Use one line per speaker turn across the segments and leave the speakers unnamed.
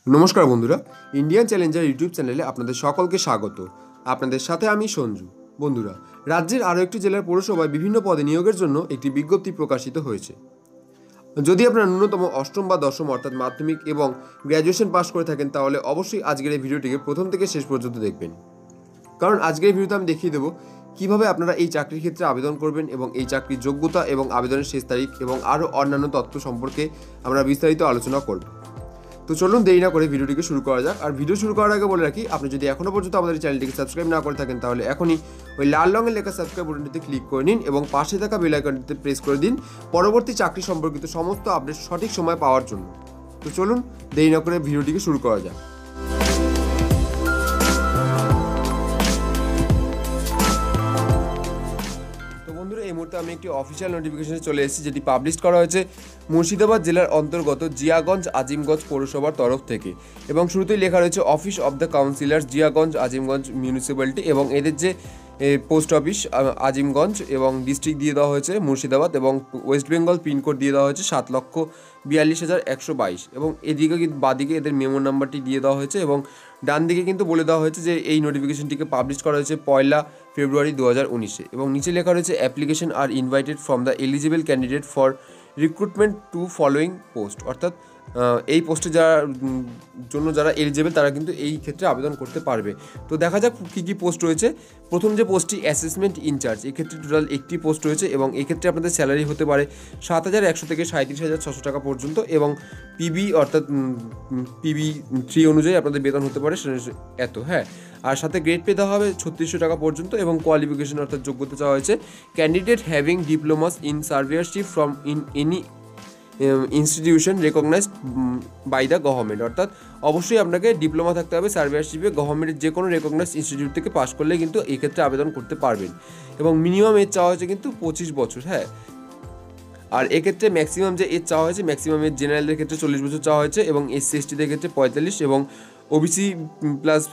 নমস্কার বন্ধুরা, Indian Challenger YouTube চ্যানেলে আপনাদের সকলকে স্বাগত। আপনাদের সাথে আমি সঞ্জু। বন্ধুরা, রাজ্যের আরও একটি জেলার পৌরসভায় বিভিন্ন পদে নিয়োগের জন্য একটি বিজ্ঞপ্তি প্রকাশিত হয়েছে। যদি আপনারা ন্যূনতম অষ্টম বা দশম অর্থাৎ মাধ্যমিক এবং গ্র্যাজুয়েশন পাস করে থাকেন, তাহলে অবশ্যই আজকের এই ভিডিওটিকে প্রথম থেকে শেষ পর্যন্ত দেখবেন। কারণ আজকের এই ভিডিওতে আমি দেখিয়ে দেবো কীভাবে আপনারা এই চাকরির ক্ষেত্রে আবেদন করবেন এবং এই চাকরির যোগ্যতা এবং আবেদনের শেষ তারিখ এবং আরও অন্যান্য তথ্য সম্পর্কে আমরা বিস্তারিত আলোচনা করব। তো চলুন দেরি না করে ভিডিওটিকে শুরু করা যাক। আর ভিডিও শুরু করার আগে বলে রাখি, আপনি যদি এখনও পর্যন্ত আমাদের চ্যানেলটিকে সাবস্ক্রাইব না করে থাকেন, তাহলে এখনই ওই লাল রঙের লেখা সাবস্ক্রাইব বাটনটিতে ক্লিক করে নিন এবং পাশে থাকা বেল আইকনটিতে প্রেস করে দিন পরবর্তী চাকরি সম্পর্কিত সমস্ত আপডেট সঠিক সময় পাওয়ার জন্য। তো চলুন দেরি না করে ভিডিওটিকে শুরু করা যাক। এই মুহূর্তে আমি একটি অফিসিয়াল নোটিফিকেশনে চলে এসেছি, যেটি পাবলিশ করা হয়েছে মুর্শিদাবাদ জেলার অন্তর্গত জিয়াগঞ্জ আজিমগঞ্জ পৌরসভার তরফ থেকে। এবং শুরুতেই লেখা রয়েছে office of the councillors Jiaganj Azimganj municipality, এবং এদের যে পোস্ট অফিস আজিমগঞ্জ এবং ডিস্ট্রিক্ট দিয়ে দেওয়া হয়েছে মুর্শিদাবাদ, এবং ওয়েস্ট বেঙ্গল পিনকোড দিয়ে দেওয়া হয়েছে 7,42,122। এবং এদিকে কিন্তু বাদিকে এদের মেমো নাম্বারটি দিয়ে দেওয়া হয়েছে, এবং ডান দিকে কিন্তু বলে দেওয়া হয়েছে যে এই নোটিফিকেশনটিকে পাবলিশ করা হয়েছে 1 ফেব্রুয়ারি 2019-এ। এবং নিচে লেখা রয়েছে application are invited from the eligible candidate for recruitment to following post, অর্থাৎ এই পোস্টে জন্য যারা এলিজিবল তারা কিন্তু এই ক্ষেত্রে আবেদন করতে পারবে। তো দেখা যাক কী কী পোস্ট রয়েছে। প্রথম যে পোস্টটি অ্যাসেসমেন্ট ইনচার্জ, এক্ষেত্রে টোটাল একটি পোস্ট রয়েছে, এবং এক্ষেত্রে আপনাদের স্যালারি হতে পারে 7,100 থেকে 37,600 টাকা পর্যন্ত, এবং পিবি অর্থাৎ পিবি 3 অনুযায়ী আপনাদের বেতন হতে পারে এত, হ্যাঁ। আর সাথে গ্রেড পে দেওয়া হবে 3600 টাকা পর্যন্ত, এবং কোয়ালিফিকেশন অর্থাৎ যোগ্যতা চাওয়া হয়েছে candidate having diplomas in surveyorship from any institution recognised by the government, অর্থাৎ অবশ্যই আপনাকে ডিপ্লোমা থাকতে হবে সার্ভেয়ারশিপে, গভর্নমেন্টের যে কোনো রেকগনাইজড ইনস্টিটিউট থেকে পাস করলে কিন্তু এই ক্ষেত্রে আবেদন করতে পারবেন। এবং মিনিমাম এজ চাওয়া হয়েছে কিন্তু 25 বছর, হ্যাঁ। আর এক্ষেত্রে ম্যাক্সিমাম যে এজ চাওয়া হয়েছে, ম্যাক্সিমাম এজ জেনারেলদের ক্ষেত্রে 40 বছর চাওয়া হয়েছে, এবং এসসি এসটিদের ক্ষেত্রে 45, এবং ওবিসি প্লাস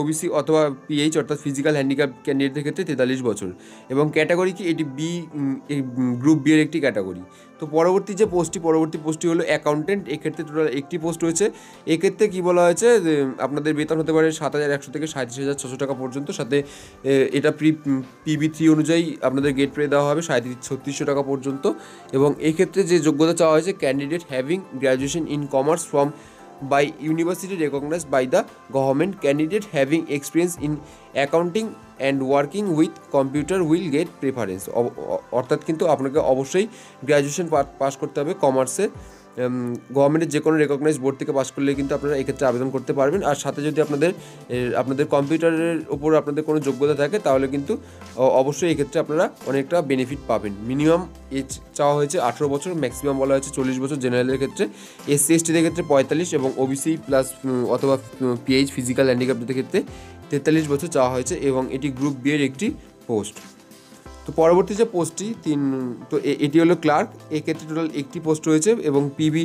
ওবিসি অথবা পিএইচ অর্থাৎ ফিজিক্যাল হ্যান্ডিক্যাপ ক্যান্ডিডেটদের ক্ষেত্রে 43 বছর। এবং ক্যাটাগরি কি, এটি বি গ্রুপ বি এর একটি ক্যাটাগরি। তো পরবর্তী পোস্টটি হলো অ্যাকাউন্টেন্ট, এক্ষেত্রে টোটাল একটি পোস্ট রয়েছে। এক্ষেত্রে কী বলা হয়েছে, আপনাদের বেতন হতে পারে 7,100 থেকে 37,600 টাকা পর্যন্ত, সাথে এটা পিবি 3 অনুযায়ী আপনাদের গেট পে দেওয়া হবে 3600 টাকা পর্যন্ত। এবং এক্ষেত্রে যে যোগ্যতা চাওয়া হয়েছে candidate having graduation in commerce from by university recognized by the government, candidate having experience in accounting and working with computer will get preference, অর্থাৎ কিন্তু আপনাকে অবশ্যই গ্র্যাজুয়েশন পাস করতে হবে কমার্সে, গভর্নমেন্টের যে কোনো রেকগনাইজ বোর্ড থেকে পাস করলে কিন্তু আপনারা এক্ষেত্রে আবেদন করতে পারবেন। আর সাথে যদি আপনাদের কম্পিউটারের ওপর আপনাদের কোনো যোগ্যতা থাকে, তাহলে কিন্তু অবশ্যই এক্ষেত্রে আপনারা অনেকটা বেনিফিট পাবেন। মিনিমাম এজ চাওয়া হয়েছে 18 বছর, ম্যাক্সিমাম বলা হয়েছে 40 বছর জেনারেলের ক্ষেত্রে, এসসি এসটিদের ক্ষেত্রে 45, এবং ওবিসি প্লাস অথবা পিএইচ ফিজিক্যাল হ্যান্ডিক্যাপদের ক্ষেত্রে 43 বছর চাওয়া হয়েছে, এবং এটি গ্রুপ বি এর একটি পোস্ট। তো পরবর্তী যে পোস্টটি এটি হলো ক্লার্ক, এক্ষেত্রে টোটাল একটি পোস্ট রয়েছে, এবং পিবি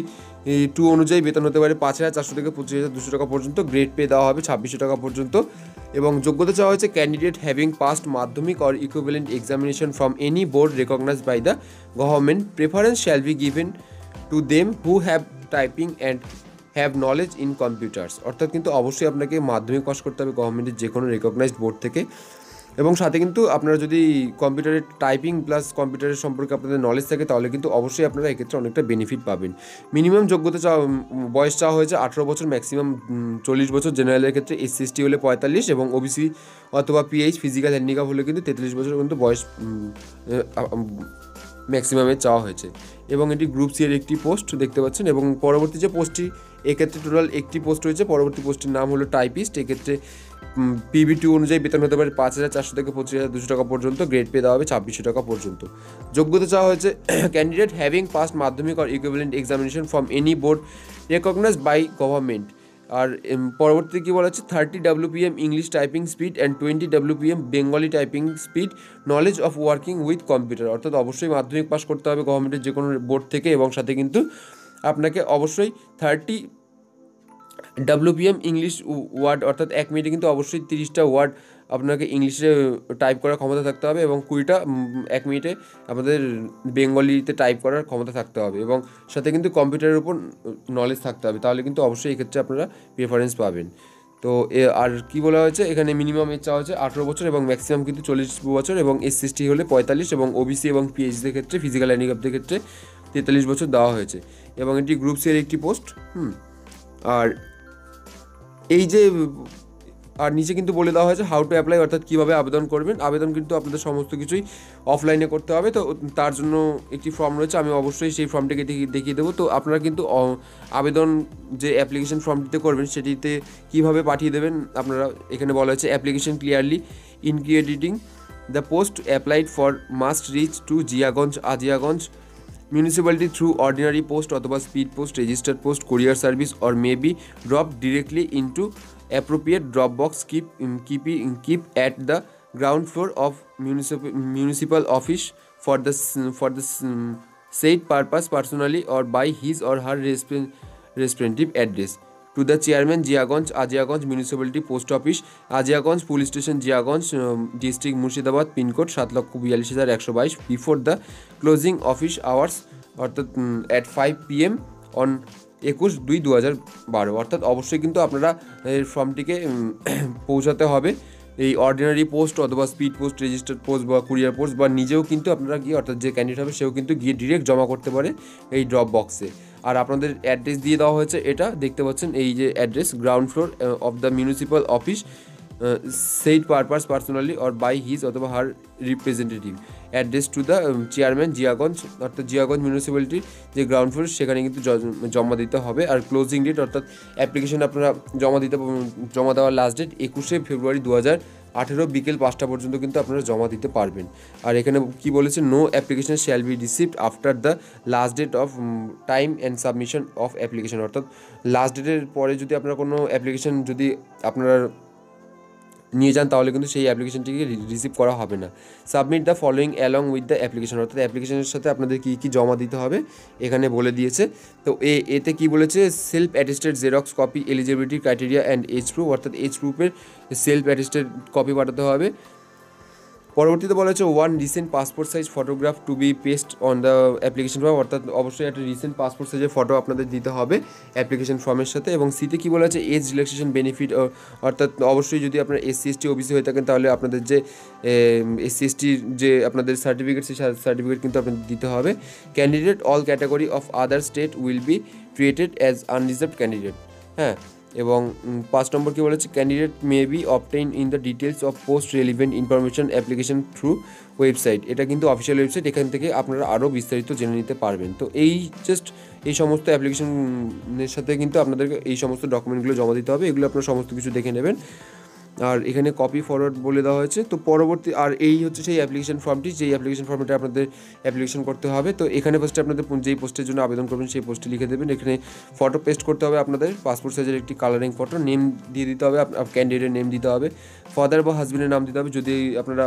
2 অনুযায়ী বেতন হতে পারে 5,400 থেকে 25,200 টাকা পর্যন্ত, গ্রেড পে দেওয়া হবে 2600 টাকা পর্যন্ত। এবং যোগ্যতা চাওয়া হয়েছে candidate having passed Madhyamik or equivalent examination from any board recognised by the government, preference shall be given to them who have typing and have knowledge in computers, অর্থাৎ কিন্তু অবশ্যই আপনাকে মাধ্যমিক পাস করতে হবে গভর্নমেন্টের যে কোনো রেকগনাইজড বোর্ড থেকে, এবং সাথে কিন্তু আপনারা যদি কম্পিউটারের টাইপিং প্লাস কম্পিউটারের সম্পর্কে আপনাদের নলেজ থাকে, তাহলে কিন্তু অবশ্যই আপনারা এক্ষেত্রে অনেকটা বেনিফিট পাবেন। মিনিমাম যোগ্যতা বয়স চাওয়া হয়েছে 18 বছর, ম্যাক্সিমাম 40 বছর জেনারেলের ক্ষেত্রে, এসসি এসটি হলে 45, এবং ওবিসি অথবা পিএইচ ফিজিক্যাল হ্যান্ডিক্যাপ হলে কিন্তু 43 বছর পর্যন্ত বয়স ম্যাক্সিমামে চাওয়া হয়েছে। এবং এটি গ্রুপ সি এর একটি পোস্ট দেখতে পাচ্ছেন। এবং পরবর্তী যে পোস্টটি, এক্ষেত্রে টোটাল একটি পোস্ট রয়েছে, পরবর্তী পোস্টটির নাম হলো টাইপিস্ট, এক্ষেত্রে পিবি 2 অনুযায়ী বেতন হতে পারে 5,400 থেকে 25,200 টাকা পর্যন্ত, গ্রেড পে দেওয়া হবে 2600 টাকা পর্যন্ত। যোগ্যতা চাওয়া হয়েছে candidate having passed Madhyamik or equivalent examination from any board recognised by government. আর পরবর্তীতে কী বলা হচ্ছে 30 WPM English typing speed and 20 WPM Bengali typing speed, knowledge of working with computer, অর্থাৎ অবশ্যই মাধ্যমিক পাস করতে হবে গভর্নমেন্টের যে কোনো বোর্ড থেকে, এবং সাথে কিন্তু আপনাকে অবশ্যই 30 WPM ইংলিশ ওয়ার্ড, অর্থাৎ 1 মিনিটে কিন্তু অবশ্যই 30টা ওয়ার্ড আপনাকে ইংলিশে টাইপ করার ক্ষমতা থাকতে হবে এবং 20টা 1 মিনিটে আপনাদের বেঙ্গলিতে টাইপ করার ক্ষমতা থাকতে হবে এবং সাথে কিন্তু কম্পিউটারের উপর নলেজ থাকতে হবে, তাহলে কিন্তু অবশ্যই এক্ষেত্রে আপনারা প্রেফারেন্স পাবেন। তো আর কি বলা হয়েছে এখানে, মিনিমাম এজ চাওয়া হচ্ছে 18 বছর এবং ম্যাক্সিমাম কিন্তু 40 বছর, এবং SC/ST হলে 45, এবং ওবিসি এবং পিএইচডির ক্ষেত্রে, ফিজিক্যাল হ্যান্ডিক্যাপদের ক্ষেত্রে 43 বছর দেওয়া হয়েছে, এবং এটি গ্রুপ সি এর একটি পোস্ট। আর এই যে আর নিচে কিন্তু বলে দেওয়া হয়েছে হাউ টু অ্যাপ্লাই, অর্থাৎ কীভাবে আবেদন করবেন। আবেদন কিন্তু আপনাদের সমস্ত কিছুই অফলাইনে করতে হবে, তো তার জন্য একটি ফর্ম রয়েছে, আমি অবশ্যই সেই ফর্মটিকে দেখিয়ে দেবো। তো আপনারা কিন্তু আবেদন যে অ্যাপ্লিকেশন ফর্মটিতে করবেন সেটিতে কীভাবে পাঠিয়ে দেবেন আপনারা, এখানে বলা হয়েছে application clearly indicating the post applied for must reach to Jiaganj Azimganj municipality through ordinary post অথবা speed post, registered post, courier service, or may be dropped directly into appropriate drop box keep at the ground floor of municipal office for the said purpose personally or by his or her respective address to the chairman, Jiaganj Ajiaganj Municipality Post Office, Ajiaganj Police Station, Jiaganj, District Murshidabad, pin code 7,42,122, before the closing office hours অর্থাৎ at 5 PM on 21/2/2012। অর্থাৎ অবশ্যই কিন্তু আপনারা এই ফর্মটিকে পৌঁছাতে হবে এই ordinary post অথবা স্পিড পোস্ট, রেজিস্টার্ড পোস্ট বা কুরিয়ার পোস্ট, বা নিজেও কিন্তু আপনারা গিয়ে, অর্থাৎ যে ক্যান্ডিডেট হবে সেও কিন্তু গিয়ে ডিরেক্ট জমা করতে পারে এই ড্রপ বক্সে। আর আপনাদের অ্যাড্রেস দিয়ে দেওয়া হয়েছে, এটা দেখতে পাচ্ছেন এই যে address, ground floor of the municipal office said purpose personally or by his অথবা her representative, address to the chairman Jiaganj, অর্থাৎ জিয়াগঞ্জ মিউনিসিপ্যালিটির যে গ্রাউন্ড ফ্লোর সেখানে কিন্তু জমা দিতে হবে। আর ক্লোজিং ডেট, অর্থাৎ অ্যাপ্লিকেশন আপনারা জমা দেওয়ার লাস্ট ডেট 21শে ফেব্রুয়ারি 2018 বিকেল 5টা পর্যন্ত কিন্তু আপনারা জমা দিতে পারবেন। আর এখানে কি বলেছে, no application shall be received after the last date of time and submission of application, অর্থাৎ লাস্ট ডেটের পরে যদি আপনারা কোনো অ্যাপ্লিকেশন যদি আপনারা নিয়ে যান তাহলে কিন্তু সেই অ্যাপ্লিকেশনটিকে রিসিভ করা হবে না। Submit the following along with the application, অর্থাৎ অ্যাপ্লিকেশনের সাথে আপনাদের কী কী জমা দিতে হবে এখানে বলে দিয়েছে। তো এতে কি বলেছে, self attested xerox copy, eligibility criteria and age proof, অর্থাৎ এজ প্রুফের সেলফ অ্যাটেস্টেড কপি পাঠাতে হবে। পরবর্তীতে বলা হচ্ছে one recent passport size photograph to be paste on the application form, অর্থাৎ অবশ্যই একটা রিসেন্ট পাসপোর্ট সাইজের ফটো আপনাদের দিতে হবে অ্যাপ্লিকেশন ফর্মের সাথে। এবং সিতে কী বলা হচ্ছে, এজ রিল্যাক্সেশন বেনিফিট, অর্থাৎ অবশ্যই যদি আপনার SC/ST ওবিসি হয়ে থাকেন তাহলে আপনাদের যে SC/STর যে আপনাদের সার্টিফিকেট, সেই সার্টিফিকেট কিন্তু আপনাদের দিতে হবে। Candidate all category of other state will be treated as unreserved candidate. হ্যাঁ, এবং 5 নম্বর কী বলেছে, candidate may be obtain in the details of post relevant information application through website, এটা কিন্তু অফিসিয়াল ওয়েবসাইট, এখান থেকে আপনারা আরও বিস্তারিত জেনে নিতে পারবেন। তো এই সমস্ত অ্যাপ্লিকেশনের সাথে কিন্তু আপনাদেরকে এই সমস্ত ডকুমেন্টগুলো জমা দিতে হবে, এগুলো আপনারা সমস্ত কিছু দেখে নেবেন। আর এখানে কপি ফরওয়ার্ড বলে দেওয়া হয়েছে। তো পরবর্তী আর এই হচ্ছে সেই অ্যাপ্লিকেশন ফর্মটি, যেই অ্যাপ্লিকেশন ফর্মটা আপনাদের অ্যাপ্লিকেশন করতে হবে। তো এখানে ফার্স্টে আপনাদের যেই পোস্টের জন্য আবেদন করবেন সেই পোস্টে লিখে দেবেন। এখানে ফটো পেস্ট করতে হবে আপনাদের, পাসপোর্ট সাইজের একটি কালারিং ফটো, নেম দিয়ে দিতে হবে, ক্যান্ডিডেটের নেম দিতে হবে, ফাদার বা হাজবেন্ডের নাম দিতে হবে। যদি আপনার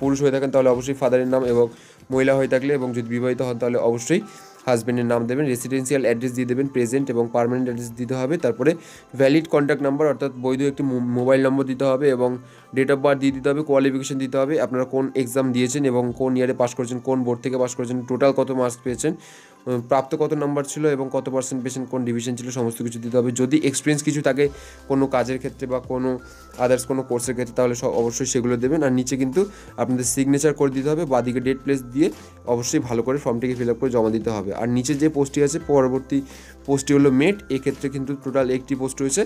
পুরুষ হয়ে থাকেন তাহলে অবশ্যই ফাদারের নাম, এবং মহিলা হয়ে থাকলে এবং যদি বিবাহিত হন তাহলে অবশ্যই হাজব্যান্ডের নাম দেবেন। রেসিডেন্সিয়াল অ্যাড্রেস দিয়ে দেবেন, প্রেজেন্ট এবং পার্মানেন্ট অ্যাড্রেস দিতে হবে। তারপরে ভ্যালিড কন্ট্যাক্ট নাম্বার, অর্থাৎ বৈধ একটি মোবাইল নম্বর দিতে হবে, এবং ডেট অফ বার্থ দিয়ে দিতে হবে। কোয়ালিফিকেশন দিতে হবে, আপনারা কোন এক্সাম দিয়েছেন এবং কোন ইয়ারে পাস করেছেন, কোন বোর্ড থেকে পাস করেছেন, টোটাল কত মার্কস পেয়েছেন, প্রাপ্ত কত নাম্বার ছিল এবং কত পার্সেন্ট পেয়েছেন, কোন ডিভিশন ছিল, সমস্ত কিছু দিতে হবে। যদি এক্সপিরিয়েন্স কিছু থাকে কোনো কাজের ক্ষেত্রে বা কোনো আদার্স কোনো কোর্সের ক্ষেত্রে তাহলে অবশ্যই সেগুলো দেবেন। আর নিচে কিন্তু আপনাদের সিগনেচার করে দিতে হবে, বাদিকে ডেট প্লেস দিয়ে অবশ্যই ভালো করে ফর্মটিকে ফিল আপ করে জমা দিতে হবে। আর নিচে যে পোস্টটি আছে, পরবর্তী পোস্টটি হলো মেট, এক্ষেত্রে কিন্তু টোটাল একটি পোস্ট রয়েছে।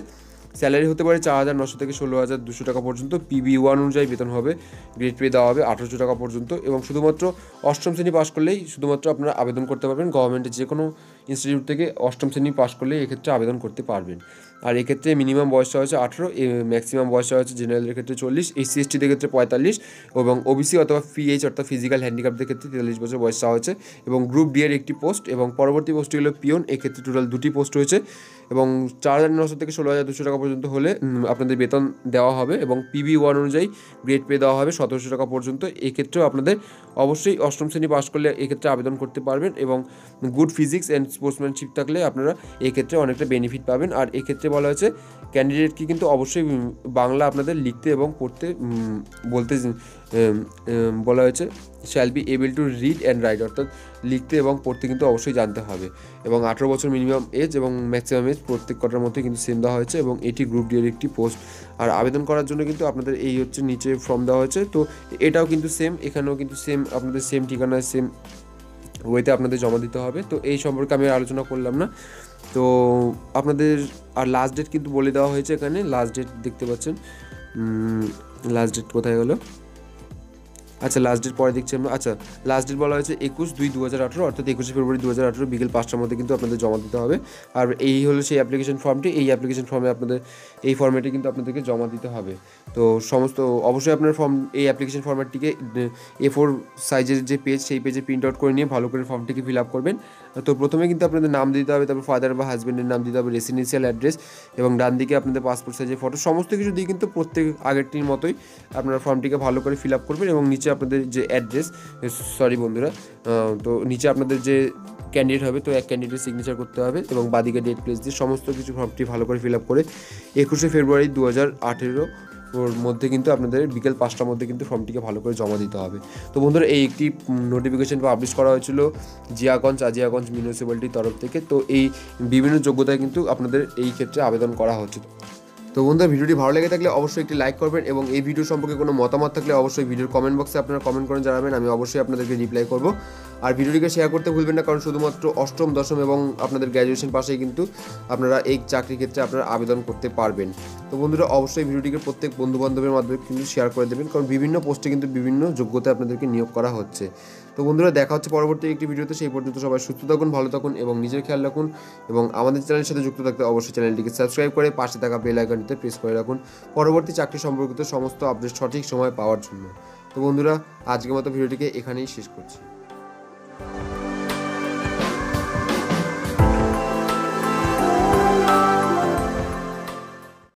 স্যালারি হতে পারে 4,900 থেকে 16,200 টাকা পর্যন্ত। PB1 অনুযায়ী বেতন হবে, গ্রেড পে দেওয়া হবে 1,800 টাকা পর্যন্ত, এবং শুধুমাত্র 8ম শ্রেণী পাস করলেই শুধুমাত্র আপনারা আবেদন করতে পারবেন। গভর্নমেন্টের যে কোনো ইনস্টিটিউট থেকে 8ম শ্রেণী পাস করলেই এক্ষেত্রে আবেদন করতে পারবেন। আর এক্ষেত্রে মিনিমাম বয়সটা হচ্ছে 18, ম্যাক্সিমাম বয়সটা হচ্ছে জেনারেলের ক্ষেত্রে 40, SC/STদের ক্ষেত্রে 45, এবং OBC অথবা PH অর্থাৎ ফিজিক্যাল হ্যান্ডিক্যাপদের ক্ষেত্রে 43 বছর বয়স চাওয়া হয়েছে। এবং গ্রুপ ডি এর একটি পোস্ট, এবং পরবর্তী পোস্টটি হলো পিওন, এক্ষেত্রে টোটাল 2টি পোস্ট রয়েছে, এবং 4,900 থেকে 16,200 টাকা পর্যন্ত হলে আপনাদের বেতন দেওয়া হবে, এবং PB1 অনুযায়ী গ্রেড পে দেওয়া হবে 1,700 টাকা পর্যন্ত। এক্ষেত্রেও আপনাদের অবশ্যই 8ম শ্রেণী পাস করলে এক্ষেত্রে আবেদন করতে পারবেন, এবং গুড ফিজিক্স অ্যান্ড স্পোর্টসম্যানশিপ থাকলে আপনারা এক্ষেত্রে অনেকটা বেনিফিট পাবেন। আর এক্ষেত্রে বলা হয়েছে ক্যান্ডিডেটকে কিন্তু অবশ্যই বাংলা আপনাদের লিখতে এবং পড়তে বলতে বলা হয়েছে shall be able to read and right, অর্থাৎ লিখতে এবং পড়তে কিন্তু অবশ্যই জানতে হবে। এবং 18 বছর মিনিমাম এজ এবং ম্যাক্সিমাম এজ প্রত্যেক কটার মধ্যে কিন্তু সেম দেওয়া হয়েছে। এবং এটি গ্রুপ ডি এর একটি পোস্ট। আর আবেদন করার জন্য কিন্তু আপনাদের এই হচ্ছে নিচে ফর্ম দেওয়া হয়েছে, তো এটাও কিন্তু সেম, এখানেও কিন্তু সেম আপনাদের সেম ঠিকানায় সেম ওয়েতে আপনাদের জমা দিতে হবে। তো এই সম্পর্কে আমি আলোচনা করলাম না। তো আপনাদের আর লাস্ট ডেট কিন্তু বলে দেওয়া হয়েছে, এখানে লাস্ট ডেট দেখতে পাচ্ছেন। লাস্ট ডেট কোথায় হলো? আচ্ছা, লাস্ট ডেট পরে দেখছি আমরা। আচ্ছা, লাস্ট ডেট বলা হয়েছে 21/2/2018, অর্থাৎ 21শে ফেব্রুয়ারি 2018 বিকেল 5টার মধ্যে কিন্তু আপনাদের জমা দিতে হবে। আর এই হলো সেই অ্যাপ্লিকেশন ফর্মটি। এই অ্যাপ্লিকেশন ফর্মে আপনাদের এই ফর্মেটে কিন্তু আপনাদেরকে জমা দিতে হবে। তো সমস্ত অবশ্যই আপনার এই অ্যাপ্লিকেশন ফর্মেটটিকে A4 সাইজের যে পেজ, সেই পেজে প্রিন্ট আউট করে নিয়ে ভালো করে ফর্মটিকে ফিল আপ করবেন। তো প্রথমে কিন্তু আপনাদের নাম দিতে হবে, তারপর ফাদার বা হাজব্যান্ডের নাম দিতে হবে, রেসিডেন্সিয়াল অ্যাড্রেস, এবং ডান দিকে আপনাদের পাসপোর্ট সাইজের ফটো, সমস্ত কিছু দিয়ে কিন্তু প্রত্যেক আগেরটির মতোই আপনারা ফর্মটিকে ভালো করে ফিল আপ করবেন। এবং নিচে আপনাদের যে অ্যাড্রেস, সরি বন্ধুরা, তো নিচে আপনাদের যে ক্যান্ডিডেট হবে, তো এক ক্যান্ডিডেট সিগনেচার করতে হবে এবং বাদিকে ডেট প্লেস দিয়ে সমস্ত কিছু ফর্মটি ভালো করে ফিল আপ করে 21শে ফেব্রুয়ারি 2018 ওর মধ্যে কিন্তু আপনাদের বিকেল 5টার মধ্যে কিন্তু ফর্মটিকে ভালো করে জমা দিতে হবে। তো বন্ধুরা, এই একটি নোটিফিকেশন পাবলিশ করা হয়েছিল আজিয়াগঞ্জ মিউনিসিপ্যালিটির তরফ থেকে। তো এই বিভিন্ন যোগ্যতায় কিন্তু আপনাদের এই ক্ষেত্রে আবেদন করা হচ্ছে। তো বন্ধুরা, ভিডিওটি ভালো লেগে থাকলে অবশ্যই একটি লাইক করবেন এবং এই ভিডিও সম্পর্কে কোনো মতামত থাকলে অবশ্যই ভিডিওর কমেন্ট বক্সে আপনারা কমেন্ট করে জানাবেন, আমি অবশ্যই আপনাদেরকে রিপ্লাই করব। আর ভিডিওটিকে শেয়ার করতে ভুলবেন না, কারণ শুধুমাত্র অষ্টম, দশম এবং আপনাদের গ্র্যাজুয়েশন পাশেই কিন্তু আপনারা এই চাকরির ক্ষেত্রে আপনারা আবেদন করতে পারবেন। তো বন্ধুরা, অবশ্যই ভিডিওটিকে প্রত্যেক বন্ধুবান্ধবের মাধ্যমে কিন্তু শেয়ার করে দেবেন, কারণ বিভিন্ন পোস্টে কিন্তু বিভিন্ন যোগ্যতায় আপনাদেরকে নিয়োগ করা হচ্ছে। তো বন্ধুরা, দেখা হচ্ছে পরবর্তী একটি ভিডিওতে। সেই পর্যন্ত সবাই সুস্থ থাকুন, ভালো থাকুন এবং নিজের খেয়াল রাখুন। এবং আমাদের চ্যানেলের সাথে যুক্ত থাকতে অবশ্যই চ্যানেলটিকে সাবস্ক্রাইব করে পাশে থাকা বেল আইকনটিতে প্রেস করে রাখুন পরবর্তী চাকরি সম্পর্কিত সমস্ত আপডেট সঠিক সময় পাওয়ার জন্য। তো বন্ধুরা, আজকের মতো ভিডিওটিকে এখানেই শেষ করছি।